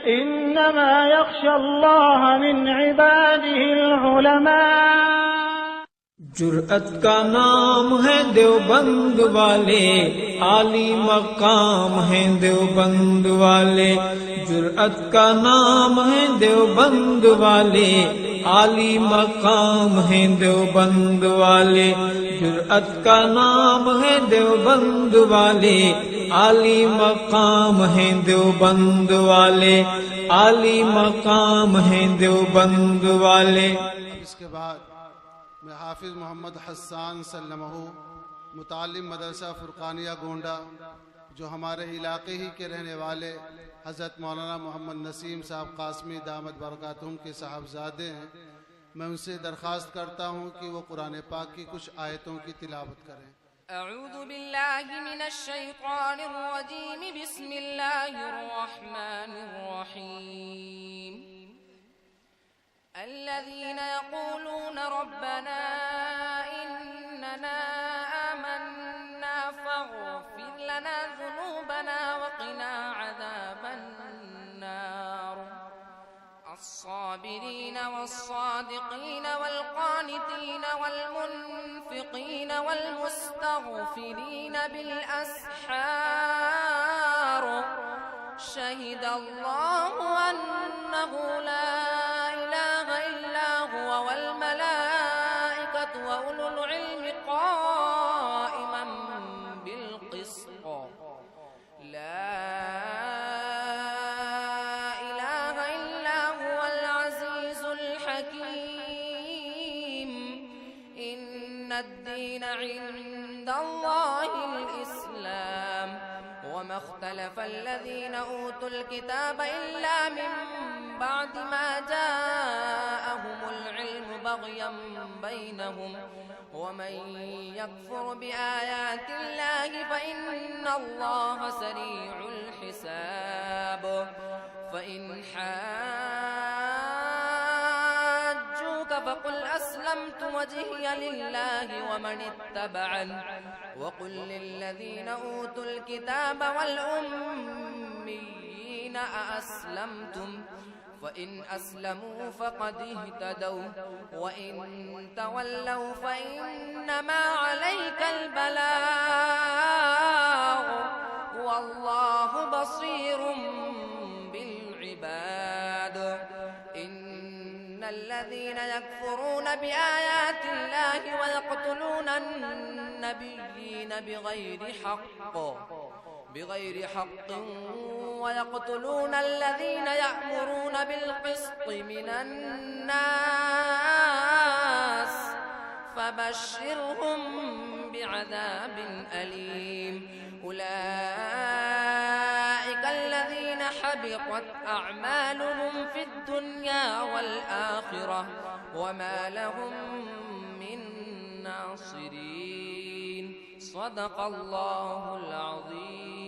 إنما يخشى الله من عباده العلماء. जुर्अत का नाम है देवबंद वाले, आली मकाम है देवबंद वाले। जुर्अत का नाम है देवबंद वाले, आली मकाम है देवबंद वाले। जुर्अत का नाम है देवबंद वाले, आली मकाम है देवबंद वाले, आली मकाम है देवबंद वाले। इसके बाद मैं हाफिज़ मोहम्मद हसन सल्लमहु मुतालिम मदरसा फ़ुरक़ानिया गोंडा, जो हमारे इलाके ही के रहने वाले हज़रत मौलाना मोहम्मद नसीम साहब कासमी दामद बरकातुहुम के साहबजादे हैं, मैं उनसे दरख्वास्त करता हूँ कि वो कुरान पाक की कुछ आयतों की तिलावत करें। अऊज़ु बिल्लाहि मिनश शैतानिर रजीम, बिस्मिल्लाहिर रहमानिर रहीम। الذين يقولون ربنا إننا آمنا فاغفر لنا ذنوبنا وقنا عذاب النار. الصابرين والصادقين والقانتين والمنفقين والمستغفرين بالأسحار. شهد الله أنه لا والملائكة وأولو العلم قائما بالقسط. لا إله إلا هو العزيز الحكيم. إن الدين عند الله الإسلام. وما اختلف الذين أوتوا الكتاب إلا من بعد ما جاءهم العلم بغيا بينهم. ومن يكفر بآيات الله فإن الله سريع الحساب. فإن حاجوك فقل أسلمت وجهي لله ومن اتبعن. وقل للذين أوتوا الكتاب والأميين أأسلمتم؟ فإن أسلموا فقد اهتدوا، وإن تولوا فإنما عليك البلاغ والله بصير بالعباد. إن الذين يكفرون بآيات الله ويقتلون النبيين بغير حق ويقتلون الذين يأمرون بالقسط من الناس فبشرهم بعذاب أليم. أولئك الذين حبطت أعمالهم في الدنيا والآخرة وما لهم من ناصرين. صدق الله العظيم.